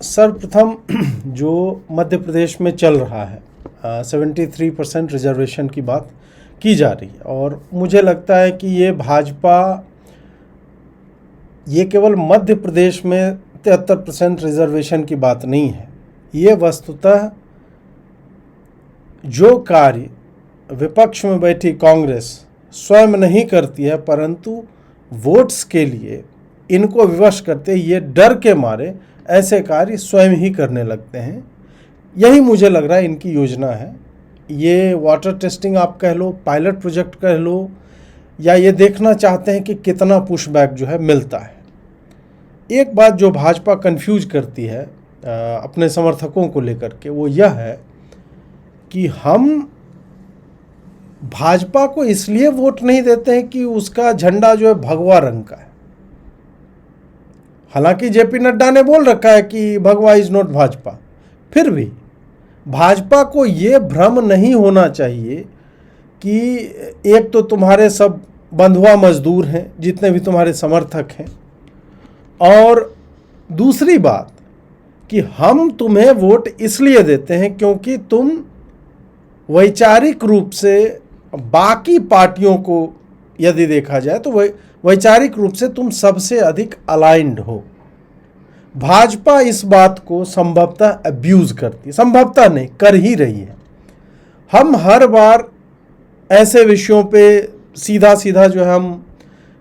सर्वप्रथम जो मध्य प्रदेश में चल रहा है 73% रिजर्वेशन की बात की जा रही है, और मुझे लगता है कि ये भाजपा ये केवल मध्य प्रदेश में 73% रिजर्वेशन की बात नहीं है। ये वस्तुतः जो कार्य विपक्ष में बैठी कांग्रेस स्वयं नहीं करती है, परंतु वोट्स के लिए इनको विवश करते ये डर के मारे ऐसे कार्य स्वयं ही करने लगते हैं। यही मुझे लग रहा है इनकी योजना है। ये वाटर टेस्टिंग आप कह लो, पायलट प्रोजेक्ट कह लो, या ये देखना चाहते हैं कि कितना पुशबैक जो है मिलता है। एक बात जो भाजपा कंफ्यूज करती है अपने समर्थकों को लेकर के, वो यह है कि हम भाजपा को इसलिए वोट नहीं देते हैं कि उसका झंडा जो है भगवा रंग का है। हालांकि जेपी नड्डा ने बोल रखा है कि भगवा इज नॉट भाजपा, फिर भी भाजपा को ये भ्रम नहीं होना चाहिए कि एक तो तुम्हारे सब बंधुआ मजदूर हैं, जितने भी तुम्हारे समर्थक हैं, और दूसरी बात कि हम तुम्हें वोट इसलिए देते हैं क्योंकि तुम वैचारिक रूप से बाकी पार्टियों को यदि देखा जाए तो वैचारिक रूप से तुम सबसे अधिक अलाइंड हो। भाजपा इस बात को संभवतः अब्यूज करती है, संभवतः नहीं, कर ही रही है। हम हर बार ऐसे विषयों पे सीधा सीधा जो है हम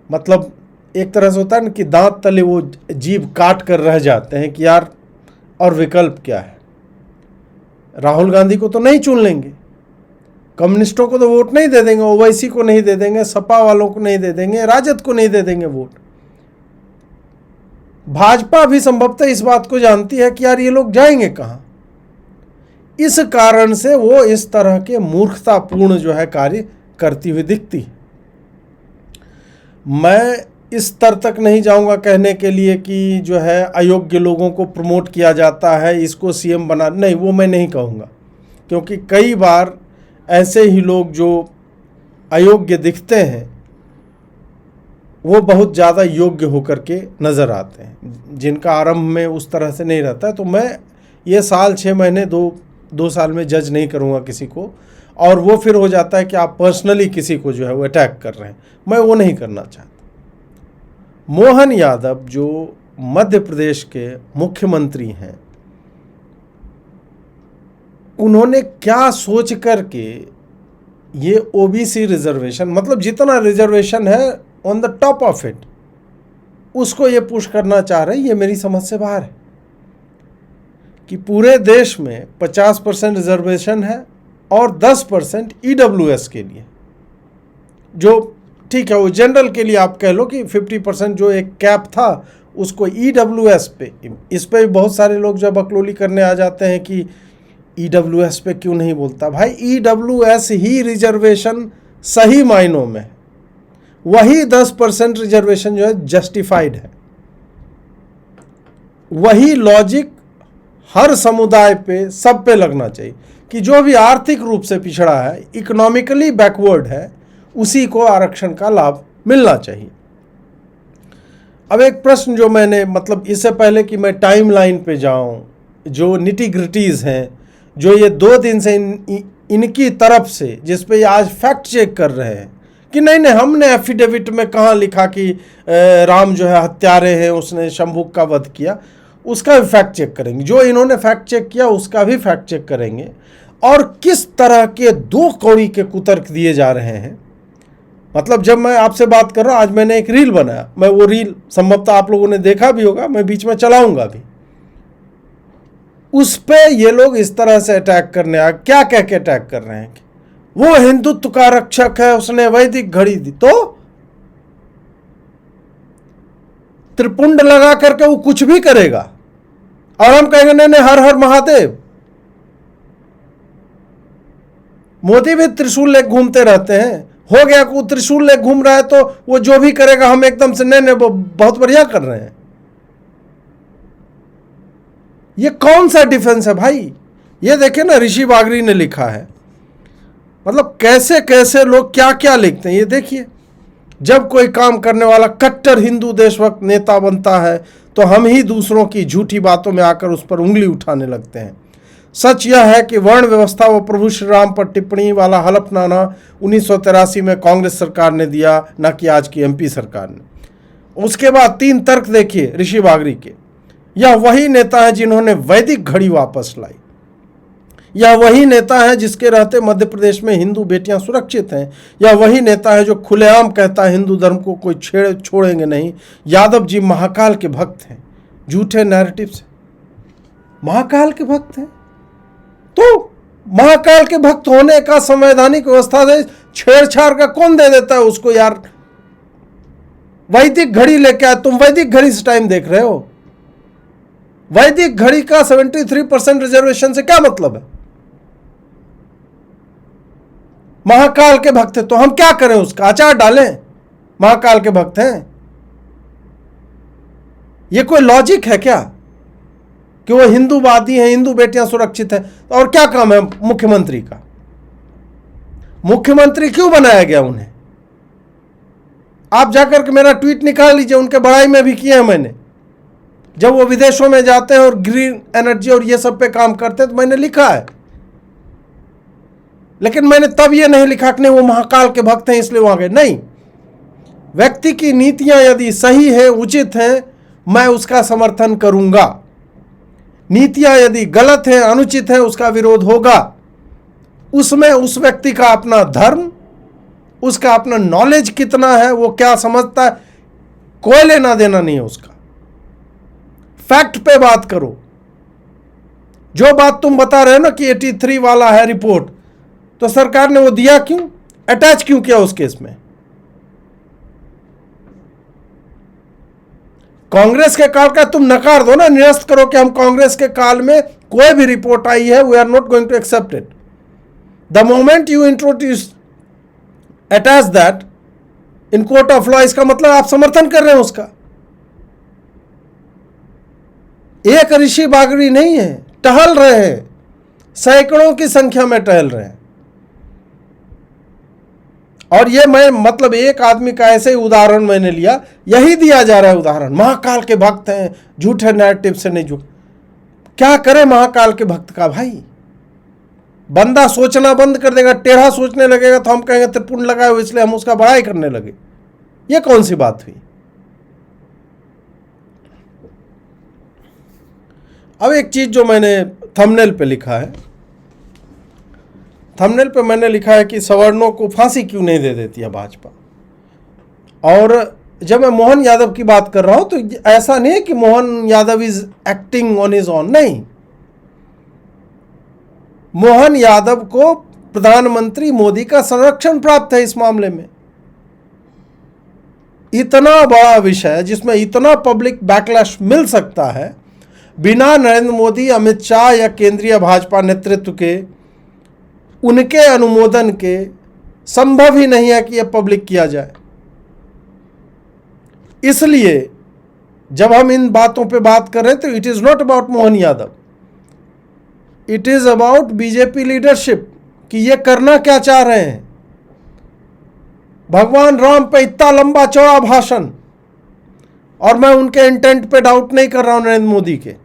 मतलब एक तरह से होता है ना कि दांत तले वो जीभ काट कर रह जाते हैं कि यार और विकल्प क्या है। राहुल गांधी को तो नहीं चुन लेंगे, कम्युनिस्टों को तो वोट नहीं दे देंगे, ओवैसी को नहीं दे देंगे, सपा वालों को नहीं दे देंगे, राजद को नहीं दे देंगे वोट। भाजपा भी संभवतः इस बात को जानती है कि यार ये लोग जाएंगे कहां। इस कारण से वो इस तरह के मूर्खतापूर्ण जो है कार्य करती हुई दिखती है। मैं इस स्तर तक नहीं जाऊंगा कहने के लिए कि जो है अयोग्य लोगों को प्रमोट किया जाता है, इसको सीएम बना, नहीं, वो मैं नहीं कहूँगा, क्योंकि कई बार ऐसे ही लोग जो अयोग्य दिखते हैं वो बहुत ज़्यादा योग्य होकर के नज़र आते हैं, जिनका आरंभ में उस तरह से नहीं रहता है। तो मैं ये साल 6 महीने 2 साल में जज नहीं करूँगा किसी को, और वो फिर हो जाता है कि आप पर्सनली किसी को जो है वो अटैक कर रहे हैं, मैं वो नहीं करना चाहता। मोहन यादव जो मध्य प्रदेश के मुख्यमंत्री हैं, उन्होंने क्या सोच करके ये ओबीसी रिजर्वेशन, मतलब जितना रिजर्वेशन है on the top of it, उसको ये पुश करना चाह रहे हैं, ये मेरी समझ से बाहर है। कि पूरे देश में 50% रिजर्वेशन है और 10% ईडब्ल्यूएस के लिए, जो ठीक है वो जनरल के लिए आप कह लो कि 50% जो एक कैप था उसको ईडब्ल्यूएस पे, इस पे भी बहुत सारे लोग जो बकलोली करने आ जाते हैं कि ईडब्ल्यूएस पे क्यों नहीं बोलता। भाई ईडब्ल्यूएस ही रिजर्वेशन सही मायनों में, वही 10% रिजर्वेशन जो है जस्टिफाइड है। वही लॉजिक हर समुदाय पे, सब पे लगना चाहिए कि जो भी आर्थिक रूप से पिछड़ा है, इकोनॉमिकली बैकवर्ड है, उसी को आरक्षण का लाभ मिलना चाहिए। अब एक प्रश्न जो मैंने, मतलब इससे पहले कि मैं टाइम लाइन पे जाऊं, जो निटी ग्रिटीज़ हैं, जो ये 2 दिन से इनकी तरफ से, जिस पे ये आज फैक्ट चेक कर रहे हैं कि नहीं हमने एफिडेविट में कहाँ लिखा कि राम जो है हत्यारे हैं, उसने शंभुक का वध किया, उसका भी फैक्ट चेक करेंगे। जो इन्होंने फैक्ट चेक किया उसका भी फैक्ट चेक करेंगे, और किस तरह के 2 कौड़ी के कुतर्क दिए जा रहे हैं। मतलब जब मैं आपसे बात कर रहा हूँ, आज मैंने एक रील बनाया, मैं वो रील संभवतः आप लोगों ने देखा भी होगा, मैं बीच में चलाऊंगा भी, उस पे ये लोग इस तरह से अटैक करने आ, क्या कह के अटैक कर रहे हैं कि वो हिंदुत्व का रक्षक है, उसने वैदिक घड़ी दी, तो त्रिपुंड लगा करके वो कुछ भी करेगा, और हम कहेंगे नहीं हर हर महादेव। मोदी भी त्रिशूल लेके घूमते रहते हैं, हो गया को त्रिशूल लेके घूम रहा है तो वो जो भी करेगा हम एकदम से नहीं वो बहुत बढ़िया कर रहे हैं। ये कौन सा डिफेंस है भाई? ये देखे ना, ऋषि बागरी ने लिखा है, मतलब कैसे कैसे लोग क्या क्या लिखते हैं। ये देखिए, जब कोई काम करने वाला कट्टर हिंदू देशभक्त नेता बनता है तो हम ही दूसरों की झूठी बातों में आकर उस पर उंगली उठाने लगते हैं। सच यह है कि वर्ण व्यवस्था व प्रभु श्री राम पर टिप्पणी वाला हलफनामा 1983 में कांग्रेस सरकार ने दिया, न कि आज की एमपी सरकार ने। उसके बाद 3 तर्क देखिए ऋषि बागरी के। यह वही नेता है जिन्होंने वैदिक घड़ी वापस लाई। यह वही नेता है जिसके रहते मध्य प्रदेश में हिंदू बेटियां सुरक्षित हैं। यह वही नेता है जो खुलेआम कहता है हिंदू धर्म को कोई छोड़ेंगे नहीं। यादव जी महाकाल के भक्त हैं, झूठे नैरेटिव से महाकाल के भक्त हैं। तो महाकाल के भक्त होने का संवैधानिक व्यवस्था से छेड़छाड़ का कौन दे देता है उसको यार? वैदिक घड़ी लेके आए, तुम वैदिक घड़ी से टाइम देख रहे हो? वैदिक घड़ी का 73% रिजर्वेशन से क्या मतलब है? महाकाल के भक्त है तो हम क्या करें? उसका आचार डालें? महाकाल के भक्त हैं, ये कोई लॉजिक है क्या कि वो हिंदूवादी हैं, हिंदू बेटियां सुरक्षित हैं? और क्या काम है मुख्यमंत्री का? मुख्यमंत्री क्यों बनाया गया उन्हें? आप जाकर के मेरा ट्वीट निकाल लीजिए, उनके बड़ाई में भी किया है मैंने। जब वो विदेशों में जाते हैं और ग्रीन एनर्जी और ये सब पे काम करते हैं तो मैंने लिखा है, लेकिन मैंने तब ये नहीं लिखा कि नहीं वो महाकाल के भक्त हैं इसलिए वहां गए। नहीं, व्यक्ति की नीतियां यदि सही है, उचित हैं, मैं उसका समर्थन करूंगा। नीतियां यदि गलत है, अनुचित है, उसका विरोध होगा। उसमें उस व्यक्ति का अपना धर्म, उसका अपना नॉलेज कितना है, वो क्या समझता है, कोई लेना देना नहीं है उसका। फैक्ट पे बात करो। जो बात तुम बता रहे हो ना कि 83 वाला है रिपोर्ट, तो सरकार ने वो दिया क्यों, अटैच क्यों किया उस केस में? कांग्रेस के काल का तुम नकार दो ना, निरस्त करो कि हम कांग्रेस के काल में कोई भी रिपोर्ट आई है, we are not going to accept it. The moment you introduce attach that in court of law, इसका मतलब आप समर्थन कर रहे हैं उसका। एक ऋषि बागड़ी नहीं है, टहल रहे हैं, सैकड़ों की संख्या में टहल रहे हैं। और ये मैं मतलब एक आदमी का ऐसे ही उदाहरण मैंने लिया, यही दिया जा रहा है उदाहरण। महाकाल के भक्त हैं, झूठे नैरेटिव से नहीं जुड़। क्या करे महाकाल के भक्त का भाई? बंदा सोचना बंद कर देगा, टेढ़ा सोचने लगेगा तो हम कहेंगे त्रिपुंड लगाए हो इसलिए हम उसका बड़ाई करने लगे। ये कौन सी बात हुई? अब एक चीज जो मैंने थंबनेल पे लिखा है, थंबनेल पे मैंने लिखा है कि सवर्णों को फांसी क्यों नहीं दे देती है भाजपा। और जब मैं मोहन यादव की बात कर रहा हूं तो ऐसा नहीं है कि Mohan Yadav is acting on his own, नहीं। मोहन यादव को प्रधानमंत्री मोदी का संरक्षण प्राप्त है इस मामले में। इतना बड़ा विषय जिसमें इतना पब्लिक बैकलैश मिल सकता है, बिना नरेंद्र मोदी, अमित शाह या केंद्रीय भाजपा नेतृत्व के, उनके अनुमोदन के संभव ही नहीं है कि यह पब्लिक किया जाए। इसलिए जब हम इन बातों पे बात कर रहे हैं तो it is not about Mohan Yadav, it is about BJP leadership कि ये करना क्या चाह रहे हैं। भगवान राम पे इतना लंबा चौड़ा भाषण, और मैं उनके इंटेंट पे डाउट नहीं कर रहा हूं नरेंद्र मोदी के,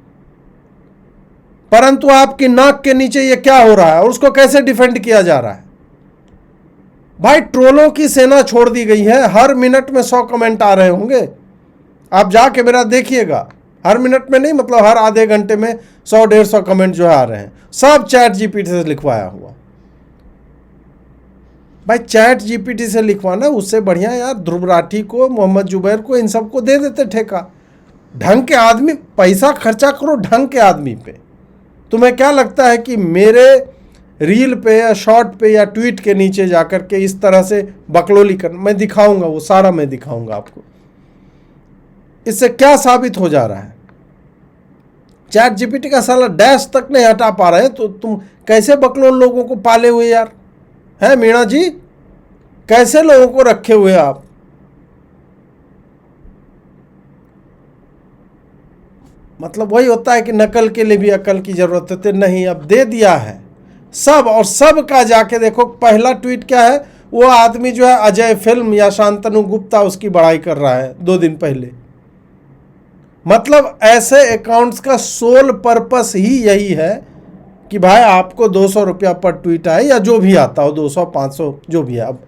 परंतु आपकी नाक के नीचे ये क्या हो रहा है और उसको कैसे डिफेंड किया जा रहा है। भाई ट्रोलों की सेना छोड़ दी गई है, हर मिनट में 100 कमेंट आ रहे होंगे, आप जाके मेरा देखिएगा। हर मिनट में नहीं, मतलब हर आधे घंटे में 100-150 कमेंट जो है आ रहे हैं, सब चैट जीपीटी से लिखवाया हुआ। भाई चैट जीपीटी से लिखवाना, उससे बढ़िया यार ध्रुव राठी को, मोहम्मद जुबैर को, इन सबको दे देते ठेका। ढंग के आदमी, पैसा खर्चा करो ढंग के आदमी पे। तुम्हें क्या लगता है कि मेरे रील पे या शॉर्ट पे या ट्वीट के नीचे जाकर के इस तरह से बकलोली कर, मैं दिखाऊंगा, वो सारा मैं दिखाऊंगा आपको। इससे क्या साबित हो जा रहा है? चैट जीपीटी का साला डैश तक नहीं हटा पा रहे, तो तुम कैसे बकलोल लोगों को पाले हुए यार हैं? मीणा जी, कैसे लोगों को रखे हुए आप? मतलब वही होता है कि नकल के लिए भी अकल की जरूरत होती है। नहीं, अब दे दिया है सब, और सब का जाके देखो। पहला ट्वीट क्या है, वो आदमी जो है अजय फिल्म या शांतनु गुप्ता, उसकी बड़ाई कर रहा है 2 दिन पहले। मतलब ऐसे अकाउंट्स का सोल पर्पस ही यही है कि भाई आपको 200 रुपया पर ट्वीट आए या जो भी आता हो, 200 500 जो भी है। अब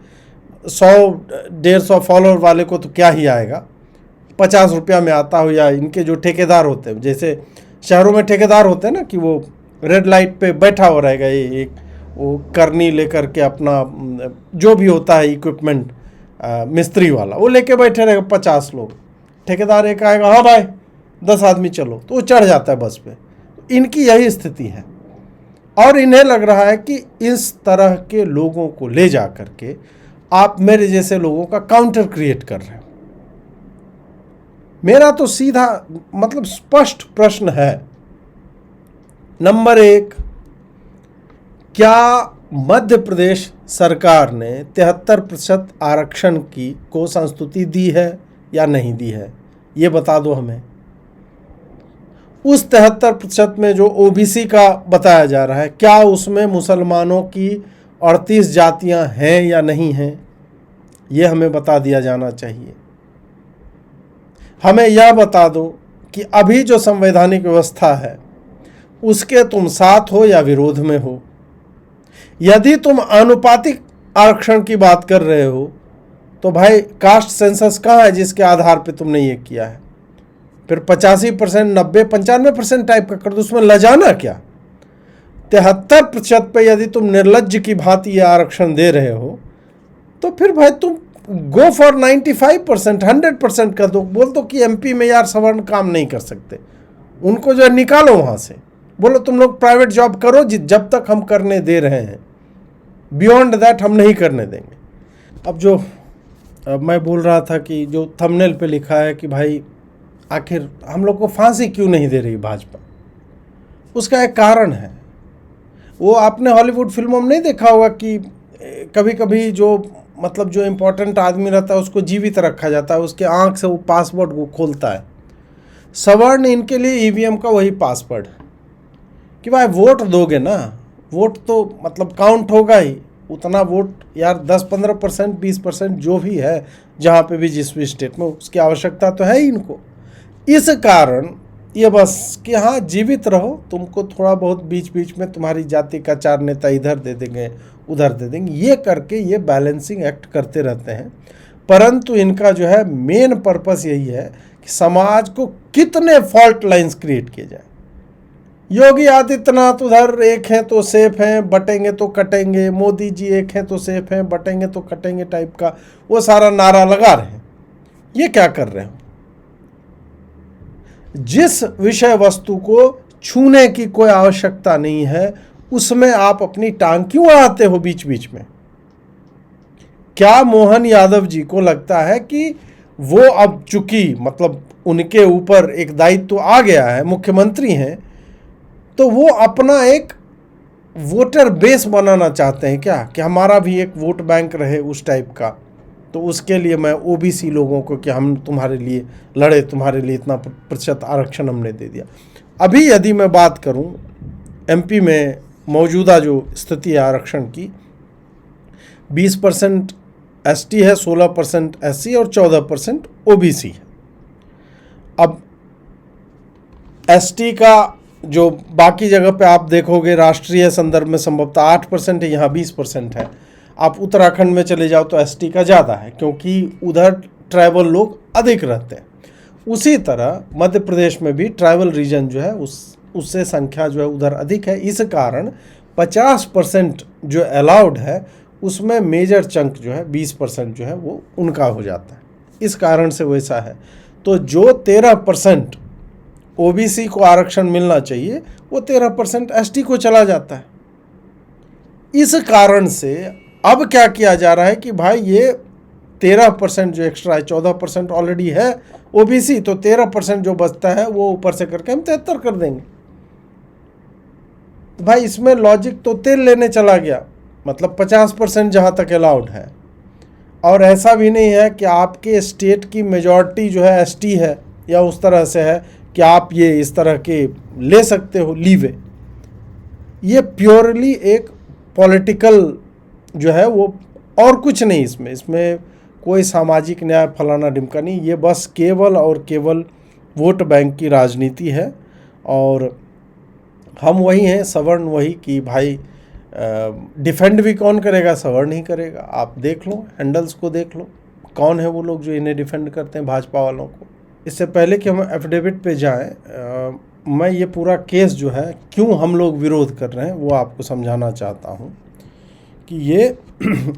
100 150 फॉलोअर वाले को तो क्या ही आएगा, 50 रुपया में आता हो, या इनके जो ठेकेदार होते हैं, जैसे शहरों में ठेकेदार होते हैं ना, कि वो रेड लाइट पे बैठा हो रहेगा, ये एक वो करनी लेकर के अपना जो भी होता है इक्विपमेंट मिस्त्री वाला, वो लेके बैठे रहेगा 50 लोग। ठेकेदार एक आएगा, हाँ भाई 10 आदमी चलो, तो वो चढ़ जाता है बस पे। इनकी यही स्थिति है और इन्हें लग रहा है कि इस तरह के लोगों को ले जा करके आप मेरे जैसे लोगों का काउंटर क्रिएट कर रहे हो। मेरा तो सीधा मतलब स्पष्ट प्रश्न है, नंबर 1, क्या मध्य प्रदेश सरकार ने 73% आरक्षण को संस्तुति दी है या नहीं दी है, ये बता दो हमें। उस 73% में जो ओबीसी का बताया जा रहा है, क्या उसमें मुसलमानों की 38 जातियां हैं या नहीं हैं, ये हमें बता दिया जाना चाहिए। हमें यह बता दो कि अभी जो संवैधानिक व्यवस्था है उसके तुम साथ हो या विरोध में हो। यदि तुम आनुपातिक आरक्षण की बात कर रहे हो तो भाई कास्ट सेंसस कहाँ है जिसके आधार पे तुमने ये किया है? फिर 85%, 90, 95% टाइप का कर दो, उसमें लजाना क्या? 73% पे यदि तुम निर्लज्ज की भांति ये आरक्षण दे रहे हो तो फिर भाई तुम गो फॉर 95%, 100% कर दो। बोल दो कि एमपी में यार सवर्ण काम नहीं कर सकते, उनको जो है निकालो वहाँ से। बोलो तुम लोग प्राइवेट जॉब करो जब तक हम करने दे रहे हैं, बियॉन्ड दैट हम नहीं करने देंगे। अब मैं बोल रहा था कि जो थंबनेल पे लिखा है कि भाई आखिर हम लोग को फांसी क्यों नहीं दे रही भाजपा, उसका एक कारण है। वो आपने हॉलीवुड फिल्मों में नहीं देखा होगा कि कभी कभी जो मतलब जो इम्पोर्टेंट आदमी रहता है उसको जीवित रखा जाता है, उसके आंख से वो पासवर्ड को खोलता है। सवर्ण इनके लिए ईवीएम का वही पासवर्ड है कि भाई वोट दोगे ना, वोट तो मतलब काउंट होगा ही, उतना वोट यार 10-15%, 20% जो भी है, जहाँ पे भी जिस भी स्टेट में, उसकी आवश्यकता तो है ही इनको। इस कारण ये बस कि हाँ जीवित रहो, तुमको थोड़ा बहुत बीच बीच में तुम्हारी जाति का 4 नेता इधर दे देंगे उधर दे देंगे, ये करके ये बैलेंसिंग एक्ट करते रहते हैं। परंतु इनका जो है मेन पर्पस यही है कि समाज को कितने फॉल्ट लाइंस क्रिएट किए जाए। योगी आदित्यनाथ उधर एक हैं तो सेफ हैं, बटेंगे तो कटेंगे, मोदी जी एक हैं तो सेफ हैं, बटेंगे तो कटेंगे टाइप का वो सारा नारा लगा रहे हैं। ये क्या कर रहे हो? जिस विषय वस्तु को छूने की कोई आवश्यकता नहीं है उसमें आप अपनी टांग क्यों अड़ाते हो बीच बीच में? क्या मोहन यादव जी को लगता है कि वो अब चूंकि मतलब उनके ऊपर एक दायित्व आ गया है, मुख्यमंत्री हैं, तो वो अपना एक वोटर बेस बनाना चाहते हैं क्या, कि हमारा भी एक वोट बैंक रहे उस टाइप का? तो उसके लिए मैं ओबीसी लोगों को कि हम तुम्हारे लिए लड़े, तुम्हारे लिए इतना प्रतिशत आरक्षण हमने दे दिया। अभी यदि मैं बात करूं एमपी में मौजूदा जो स्थिति है आरक्षण की, 20% एसटी है, 16% एससी और 14% ओबीसी है। अब एसटी का जो बाकी जगह पे आप देखोगे राष्ट्रीय संदर्भ में संभवतः 8% है, यहाँ 20% है। आप उत्तराखंड में चले जाओ तो एसटी का ज़्यादा है क्योंकि उधर ट्राइबल लोग अधिक रहते हैं। उसी तरह मध्य प्रदेश में भी ट्राइबल रीजन जो है उससे संख्या जो है उधर अधिक है। इस कारण 50% जो अलाउड है उसमें मेजर चंक जो है 20% जो है वो उनका हो जाता है। इस कारण से वैसा है। तो जो 13% ओबीसी को आरक्षण मिलना चाहिए वो 13% एसटी को चला जाता है। इस कारण से अब क्या किया जा रहा है कि भाई ये 13% जो एक्स्ट्रा है, 14% ऑलरेडी है ओबीसी, तो 13% जो बचता है वो ऊपर से करके हम 73 कर देंगे। तो भाई इसमें लॉजिक तो तेल लेने चला गया। मतलब 50% जहाँ तक अलाउड है, और ऐसा भी नहीं है कि आपके स्टेट की मेजॉरिटी जो है एसटी है या उस तरह से है कि आप ये इस तरह के ले सकते हो लीवे। ये प्योरली एक पॉलिटिकल जो है वो, और कुछ नहीं इसमें कोई सामाजिक न्याय फलाना ढिमका नहीं। ये बस केवल और केवल वोट बैंक की राजनीति है। और हम वही हैं सवर्ण, वही कि भाई डिफेंड भी कौन करेगा, सवर्ण ही करेगा। आप देख लो, हैंडल्स को देख लो, कौन है वो लोग जो इन्हें डिफेंड करते हैं, भाजपा वालों को। इससे पहले कि हम एफिडेविट पे जाएं, मैं ये पूरा केस जो है क्यों हम लोग विरोध कर रहे हैं वो आपको समझाना चाहता हूँ कि ये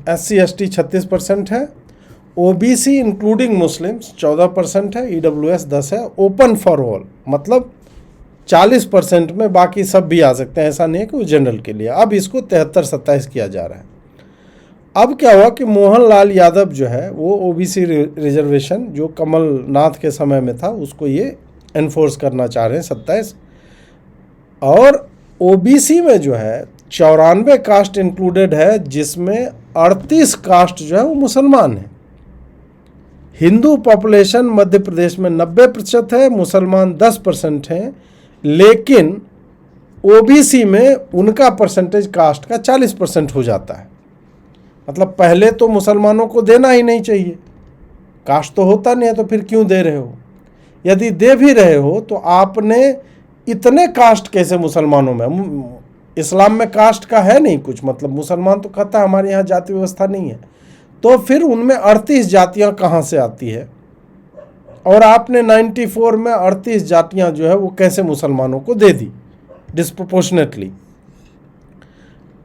SC ST 36% है, OBC इंक्लूडिंग मुस्लिम्स 14% है, EWS 10 है, ओपन फॉर ऑल मतलब 40% में बाकी सब भी आ सकते हैं, ऐसा नहीं है कि वो जनरल के लिए। अब इसको 73-27 किया जा रहा है। अब क्या हुआ कि मोहन लाल यादव जो है वो OBC रिजर्वेशन जो कमलनाथ के समय में था उसको ये एनफोर्स करना चाह रहे हैं 27, और OBC में जो है 94 कास्ट इंक्लूडेड है, जिसमें 38 कास्ट जो है वो मुसलमान है। हिंदू पॉपुलेशन मध्य प्रदेश में 90% है, मुसलमान 10% हैं, लेकिन OBC में उनका परसेंटेज कास्ट का 40% हो जाता है। मतलब पहले तो मुसलमानों को देना ही नहीं चाहिए, कास्ट तो होता नहीं है, तो फिर क्यों दे रहे हो? यदि दे भी रहे हो तो आपने इतने कास्ट कैसे मुसलमानों में, इस्लाम में कास्ट का है नहीं कुछ, मतलब मुसलमान तो कहता है हमारे यहाँ जाति व्यवस्था नहीं है, तो फिर उनमें 38 जातियाँ कहाँ से आती है? और आपने 94 में 38 जातियाँ जो है वो कैसे मुसलमानों को दे दी डिस्प्रोपोर्शनेटली?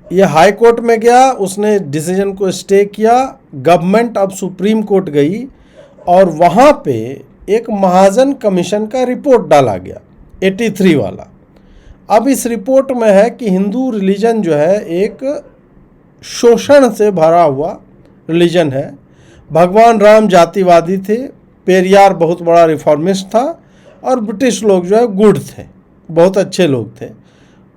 ये हाई कोर्ट में गया, उसने डिसीजन को स्टे किया, गवर्नमेंट अब सुप्रीम कोर्ट गई और वहाँ पे एक महाजन कमीशन का रिपोर्ट डाला गया 83 वाला। अब इस रिपोर्ट में है कि हिंदू रिलीजन जो है एक शोषण से भरा हुआ रिलीजन है। भगवान राम जातिवादी थे, पेरियार बहुत बड़ा रिफॉर्मिस्ट था, और ब्रिटिश लोग जो है गुड थे, बहुत अच्छे लोग थे।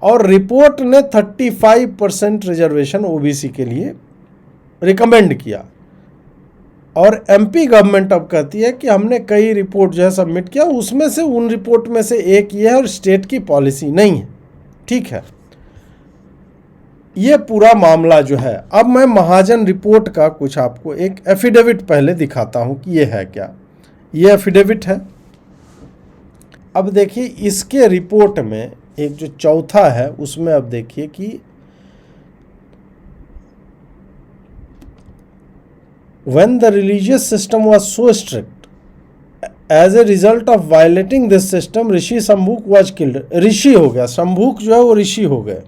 और रिपोर्ट ने 35% रिजर्वेशन OBC के लिए रिकमेंड किया, और MP गवर्नमेंट अब कहती है कि हमने कई रिपोर्ट जो है सबमिट किया, उसमें से उन रिपोर्ट में से एक ये है और स्टेट की पॉलिसी नहीं है। ठीक है, ये पूरा मामला जो है, अब मैं महाजन रिपोर्ट का कुछ आपको एक एफिडेविट पहले दिखाता हूं कि ये है क्या। ये एफिडेविट है। अब देखिए इसके रिपोर्ट में एक जो चौथा है उसमें अब देखिए कि when the religious system was so strict, as a result of violating this system, Rishi Shambhuk was killed। ऋषि हो गया, शंभुक जो है वो ऋषि हो गए।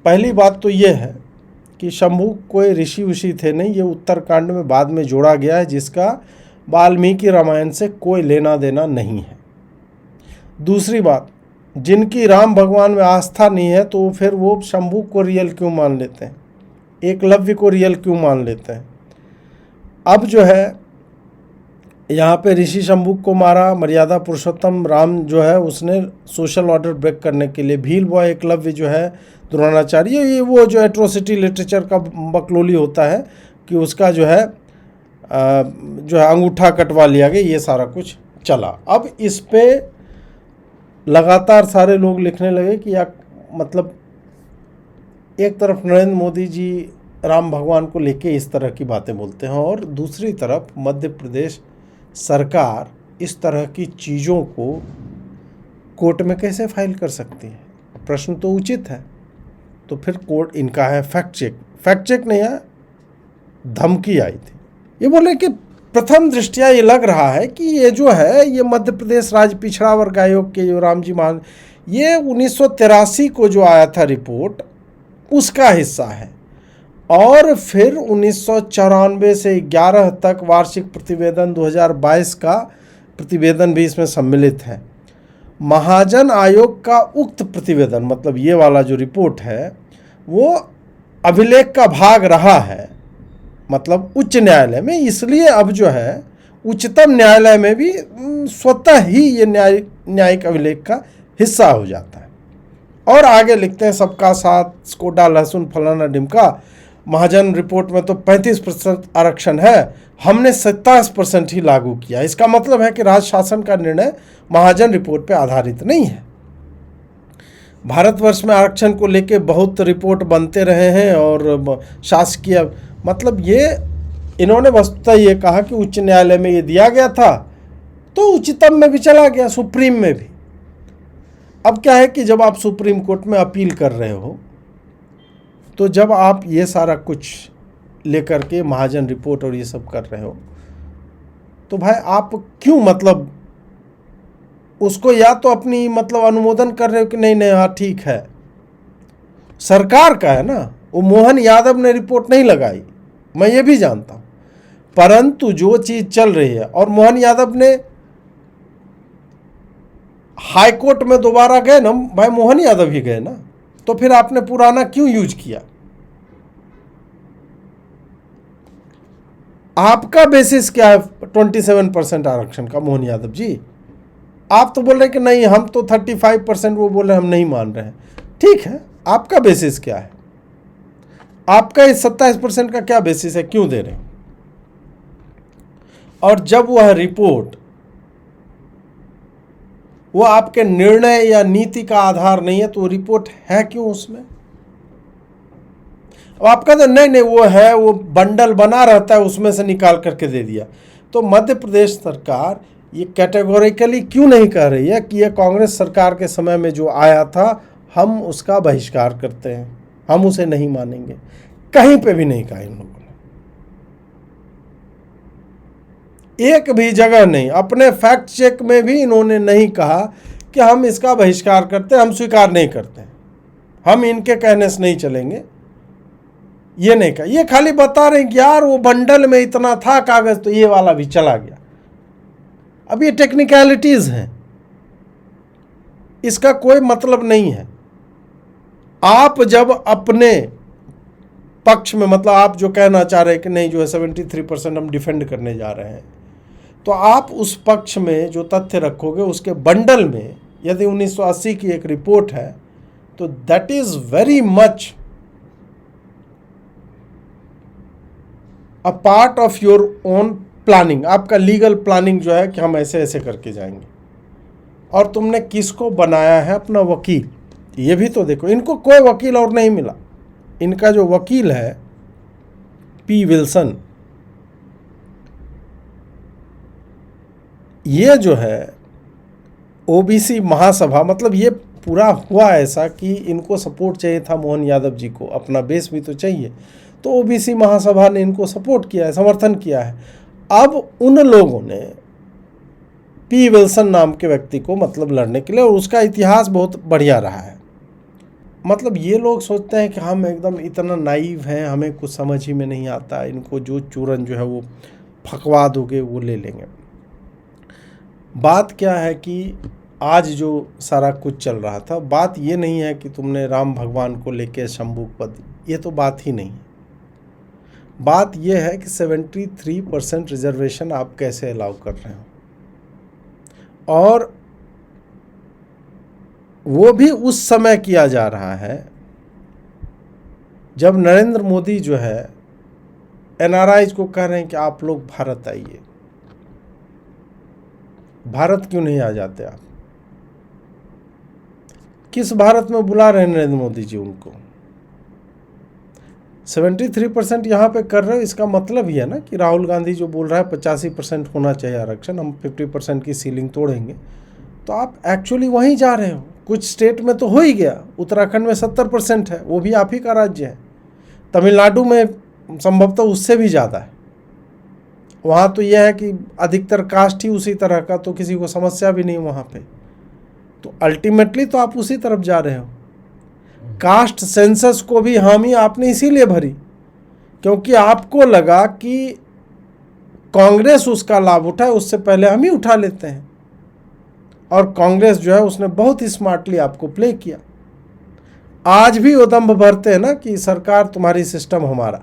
पहली बात तो ये है कि शंभुक कोई ऋषि उषि थे नहीं, ये उत्तरकांड में बाद में जोड़ा गया है, जिसका वाल्मीकि रामायण से कोई लेना देना नहीं है। दूसरी बात, जिनकी राम भगवान में आस्था नहीं है तो फिर वो शंभुक को रियल क्यों मान लेते हैं, एकलव्य को रियल क्यों मान लेते हैं? अब जो है यहाँ पे ऋषि शंभुक को मारा, मर्यादा पुरुषोत्तम राम जो है उसने सोशल ऑर्डर ब्रेक करने के लिए भील बॉय एकलव्य जो है द्रोणाचार्य, ये वो जो एट्रोसिटी लिटरेचर का बकलोली होता है कि उसका जो है अंगूठा कटवा लिया गया, ये सारा कुछ चला। अब इस पे लगातार सारे लोग लिखने लगे कि मतलब एक तरफ नरेंद्र मोदी जी राम भगवान को लेके इस तरह की बातें बोलते हैं, और दूसरी तरफ मध्य प्रदेश सरकार इस तरह की चीज़ों को कोर्ट में कैसे फाइल कर सकती है? प्रश्न तो उचित है। तो फिर कोर्ट इनका है फैक्ट चेक नहीं है, धमकी आई थी। ये बोले कि प्रथम दृष्टिया ये लग रहा है कि ये जो है ये मध्य प्रदेश राज्य पिछड़ा वर्ग आयोग के जो रामजी मान, ये 1983 को जो आया था रिपोर्ट उसका हिस्सा है, और फिर 1994 से 11 तक वार्षिक प्रतिवेदन 2022 का प्रतिवेदन भी इसमें सम्मिलित है। महाजन आयोग का उक्त प्रतिवेदन, मतलब ये वाला जो रिपोर्ट है, वो अभिलेख का भाग रहा है, मतलब उच्च न्यायालय में। इसलिए अब जो है उच्चतम न्यायालय में भी स्वतः ही ये न्यायिक अभिलेख का हिस्सा हो जाता है। और आगे लिखते हैं सबका साथ, स्कोडा लहसुन फलाना ढिमका। महाजन रिपोर्ट में तो 35% आरक्षण है, हमने 27% ही लागू किया। इसका मतलब है कि राज्य शासन का निर्णय महाजन रिपोर्ट पर आधारित नहीं है। भारतवर्ष में आरक्षण को लेके बहुत रिपोर्ट बनते रहे हैं और शासकीय, मतलब ये इन्होंने वस्तुतः ये कहा कि उच्च न्यायालय में ये दिया गया था, तो उच्चतम में भी चला गया, सुप्रीम में भी। अब क्या है कि जब आप सुप्रीम कोर्ट में अपील कर रहे हो, तो जब आप ये सारा कुछ लेकर के महाजन रिपोर्ट और ये सब कर रहे हो, तो भाई आप क्यों मतलब उसको या तो अपनी मतलब अनुमोदन कर रहे हो कि नहीं नहीं हाँ ठीक है, सरकार का है ना, वो मोहन यादव ने रिपोर्ट नहीं लगाई, मैं ये भी जानता हूं, परंतु जो चीज चल रही है, और मोहन यादव ने हाई कोर्ट में दोबारा गए ना, भाई मोहन यादव ही गए ना, तो फिर आपने पुराना क्यों यूज किया? आपका बेसिस क्या है 27% आरक्षण का मोहन यादव जी? आप तो बोल रहे कि नहीं हम तो 35%, वो बोल रहे हम नहीं मान रहे हैं। ठीक है, आपका बेसिस क्या है? आपका इस 27% का क्या बेसिस है, क्यों दे रहे हैं? और जब वह रिपोर्ट वो आपके निर्णय या नीति का आधार नहीं है, तो रिपोर्ट है क्यों उसमें? अब आपका तो नहीं नहीं वो है, वो बंडल बना रहता है, उसमें से निकाल करके दे दिया। तो मध्य प्रदेश सरकार ये कैटेगोरिकली क्यों नहीं कह रही है कि ये कांग्रेस सरकार के समय में जो आया था हम उसका बहिष्कार करते हैं, हम उसे नहीं मानेंगे? कहीं पे भी नहीं कहा इन लोगों ने, एक भी जगह नहीं। अपने फैक्ट चेक में भी इन्होंने नहीं कहा कि हम इसका बहिष्कार करते हैं, हम स्वीकार नहीं करते, हम इनके कहने से नहीं चलेंगे, ये नहीं कहा। ये खाली बता रहे हैं कि यार वो बंडल में इतना था कागज तो ये वाला भी चला गया। अब ये टेक्निकलिटीज हैं, इसका कोई मतलब नहीं है। आप जब अपने पक्ष में मतलब आप जो कहना चाह रहे हैं कि नहीं जो है 73% हम डिफेंड करने जा रहे हैं, तो आप उस पक्ष में जो तथ्य रखोगे उसके बंडल में यदि 1980 की एक रिपोर्ट है, तो that is very much a part of your own planning. आपका लीगल प्लानिंग जो है कि हम ऐसे ऐसे करके जाएंगे, और तुमने किसको बनाया है अपना वकील, ये भी तो देखो। इनको कोई वकील और नहीं मिला, इनका जो वकील है पी विल्सन, ये जो है ओबीसी महासभा, मतलब ये पूरा हुआ ऐसा कि इनको सपोर्ट चाहिए था मोहन यादव जी को, अपना बेस भी तो चाहिए, तो ओबीसी महासभा ने इनको सपोर्ट किया है, समर्थन किया है। अब उन लोगों ने पी विल्सन नाम के व्यक्ति को मतलब लड़ने के लिए, और उसका इतिहास बहुत बढ़िया रहा है। मतलब ये लोग सोचते हैं कि हम एकदम इतना नाइव हैं, हमें कुछ समझ ही में नहीं आता, इनको जो चूरन जो है वो फकवा दोगे वो ले लेंगे। बात क्या है कि आज जो सारा कुछ चल रहा था, बात ये नहीं है कि तुमने राम भगवान को लेके शंभू पद, ये तो बात ही नहीं है। बात यह है कि 73% रिजर्वेशन आप कैसे अलाउ कर रहे हो, और वो भी उस समय किया जा रहा है जब नरेंद्र मोदी जो है एनआरआईज को कह रहे हैं कि आप लोग भारत आइए। भारत क्यों नहीं आ जाते आप? किस भारत में बुला रहे हैं नरेंद्र मोदी जी उनको? 73% यहाँ पे कर रहे हो, इसका मतलब ही है ना कि राहुल गांधी जो बोल रहा है 85% होना चाहिए आरक्षण, हम 50% की सीलिंग तोड़ेंगे, तो आप एक्चुअली वहीं जा रहे हो। कुछ स्टेट में तो हो ही गया, उत्तराखंड में 70% है, वो भी आप ही का राज्य है। तमिलनाडु में संभवतः उससे भी ज़्यादा है। वहाँ तो यह है कि अधिकतर कास्ट ही उसी तरह का, तो किसी को समस्या भी नहीं वहाँ पे। तो अल्टीमेटली तो आप उसी तरफ जा रहे हो। कास्ट सेंसस को भी हामी आपने इसीलिए भरी क्योंकि आपको लगा कि कांग्रेस उसका लाभ उठाए, उससे पहले हम ही उठा लेते हैं। और कांग्रेस जो है उसने बहुत ही स्मार्टली आपको प्ले किया। आज भी वो दंभ भरते हैं ना कि सरकार तुम्हारी, सिस्टम हमारा।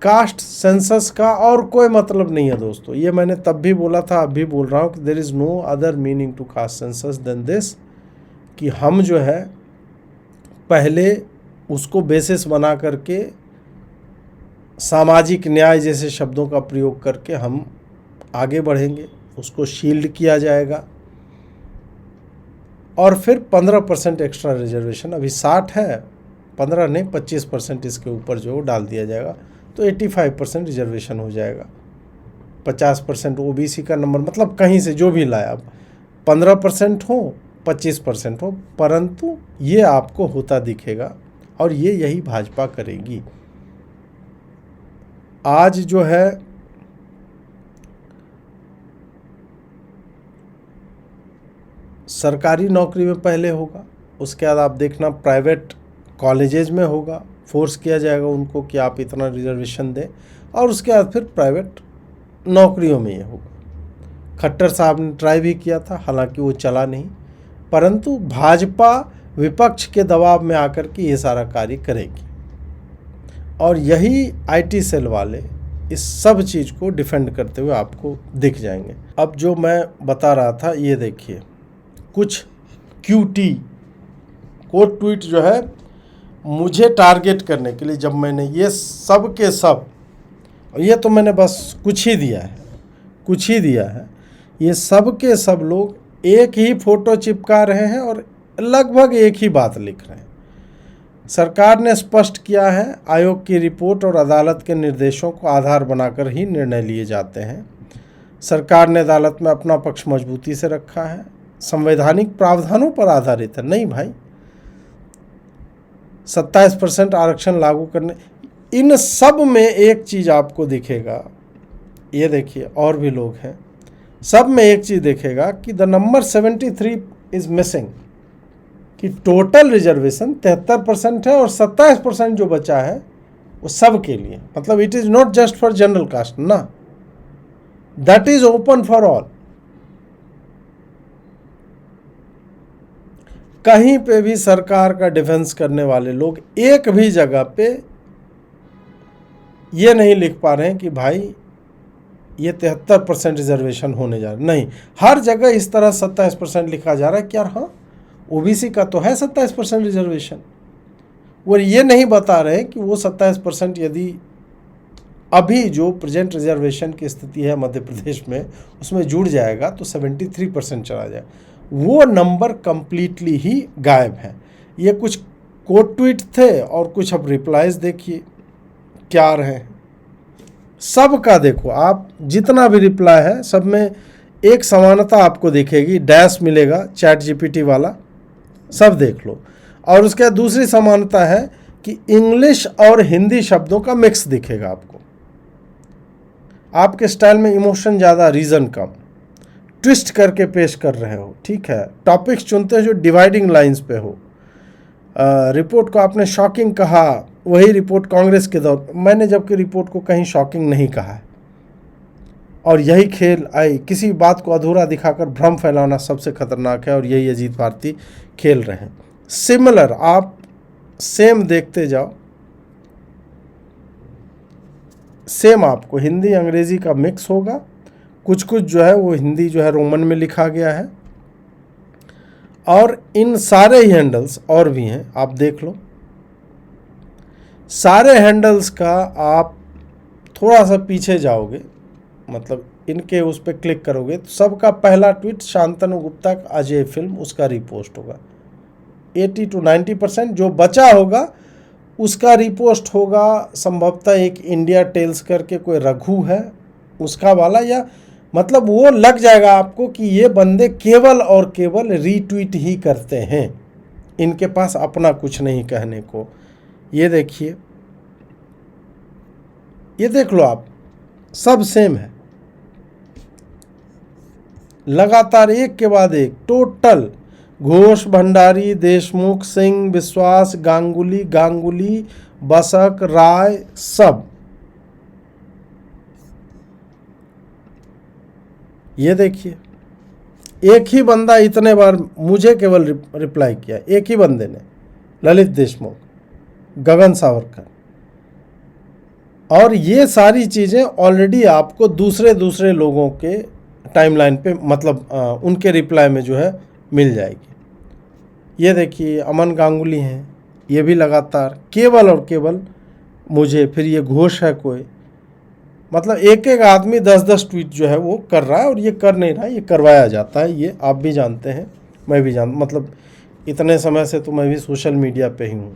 कास्ट सेंसस का और कोई मतलब नहीं है दोस्तों। ये मैंने तब भी बोला था, अब भी बोल रहा हूँ कि there is no other meaning to caste census than this, कि हम जो है पहले उसको बेसिस बना करके सामाजिक न्याय जैसे शब्दों का प्रयोग करके हम आगे बढ़ेंगे, उसको शील्ड किया जाएगा, और फिर 15% एक्स्ट्रा रिजर्वेशन, अभी 60 है, 15 नहीं 25% इसके ऊपर जो डाल दिया जाएगा, तो 85% रिजर्वेशन हो जाएगा। 50% ओबीसी का नंबर, मतलब कहीं से जो भी लाए आप, 15% हो 25% हो, परंतु ये आपको होता दिखेगा और ये यही भाजपा करेगी। आज जो है सरकारी नौकरी में पहले होगा, उसके बाद आप देखना प्राइवेट कॉलेजेस में होगा, फोर्स किया जाएगा उनको कि आप इतना रिजर्वेशन दें, और उसके बाद फिर प्राइवेट नौकरियों में ये होगा। खट्टर साहब ने ट्राई भी किया था, हालांकि वो चला नहीं, परंतु भाजपा विपक्ष के दबाव में आकर के ये सारा कार्य करेगी और यही आईटी सेल वाले इस सब चीज़ को डिफेंड करते हुए आपको दिख जाएंगे। अब जो मैं बता रहा था, ये देखिए कुछ क्यूटी को ट्वीट जो है मुझे टारगेट करने के लिए, जब मैंने ये सब के सब, ये तो मैंने बस कुछ ही दिया है, ये सब के सब लोग एक ही फोटो चिपका रहे हैं और लगभग एक ही बात लिख रहे हैं। सरकार ने स्पष्ट किया है, आयोग की रिपोर्ट और अदालत के निर्देशों को आधार बनाकर ही निर्णय लिए जाते हैं। सरकार ने अदालत में अपना पक्ष मजबूती से रखा है, संवैधानिक प्रावधानों पर आधारित है। नहीं भाई, 27% आरक्षण लागू करने, इन सब में एक चीज़ आपको दिखेगा, ये देखिए और भी लोग हैं, सब में एक चीज़ दिखेगा कि द नंबर 73 इज मिसिंग, कि टोटल रिजर्वेशन 73% है और 27% जो बचा है वो सब के लिए, मतलब it is not just for general caste ना, that is open for all. कहीं पे भी सरकार का डिफेंस करने वाले लोग एक भी जगह पे ये नहीं लिख पा रहे हैं कि भाई ये 73% रिजर्वेशन होने जा रहा है। नहीं, हर जगह इस तरह 27% लिखा जा रहा है कि यार हाँ, ओबीसी का तो है 27% रिजर्वेशन। वो ये नहीं बता रहे कि वो 27% यदि अभी जो प्रेजेंट रिजर्वेशन की स्थिति है मध्य प्रदेश में उसमें जुड़ जाएगा तो 73% चला जाए। वो नंबर कंप्लीटली ही गायब है। ये कुछ कोट ट्वीट थे और कुछ अब रिप्लाईज देखिए क्या आ रहे हैं। सब का देखो आप, जितना भी रिप्लाई है सब में एक समानता आपको दिखेगी, डैश मिलेगा चैट जीपीटी वाला, सब देख लो। और उसके बाद दूसरी समानता है कि इंग्लिश और हिंदी शब्दों का मिक्स दिखेगा आपको। आपके स्टाइल में इमोशन ज़्यादा, रीज़न कम, ट्विस्ट करके पेश कर रहे हो, ठीक है। टॉपिक्स चुनते हो जो डिवाइडिंग लाइंस पे हो। रिपोर्ट को आपने शॉकिंग कहा, वही रिपोर्ट कांग्रेस के दौर, मैंने जबकि रिपोर्ट को कहीं शॉकिंग नहीं कहा है। और यही खेल आई, किसी बात को अधूरा दिखाकर भ्रम फैलाना सबसे खतरनाक है और यही अजीत भारती खेल रहे हैं। सिमिलर, आप सेम देखते जाओ, सेम आपको हिंदी अंग्रेजी का मिक्स होगा। कुछ कुछ जो है वो हिंदी जो है रोमन में लिखा गया है। और इन सारे ही हैंडल्स और भी हैं, आप देख लो। सारे हैंडल्स का आप थोड़ा सा पीछे जाओगे, मतलब इनके उस पर क्लिक करोगे तो सबका पहला ट्वीट शांतनु गुप्ता का अजय फिल्म, उसका रिपोस्ट होगा। 80 to 90% जो बचा होगा उसका रिपोस्ट होगा संभवतः एक इंडिया टेल्स करके कोई रघु है उसका वाला, या मतलब वो लग जाएगा आपको कि ये बंदे केवल और केवल रीट्वीट ही करते हैं, इनके पास अपना कुछ नहीं कहने को। ये देखिए, ये देख लो आप, सब सेम है, लगातार एक के बाद एक। टोटल घोष, भंडारी, देशमुख, सिंह, विश्वास, गांगुली, बसक, राय, सब। ये देखिए, एक ही बंदा इतने बार मुझे केवल रिप्लाई किया, एक ही बंदे ने, ललित देशमुख, गगन सावरकर। और ये सारी चीज़ें ऑलरेडी आपको दूसरे लोगों के टाइमलाइन पे, मतलब उनके रिप्लाई में जो है मिल जाएगी। ये देखिए, अमन गांगुली हैं, ये भी लगातार केवल और केवल मुझे, फिर ये घोष है कोई, मतलब एक एक आदमी 10-10 ट्वीट जो है वो कर रहा है। और ये कर नहीं रहा है, ये करवाया जाता है, ये आप भी जानते हैं, मैं भी मतलब इतने समय से तो मैं भी सोशल मीडिया पे ही हूँ।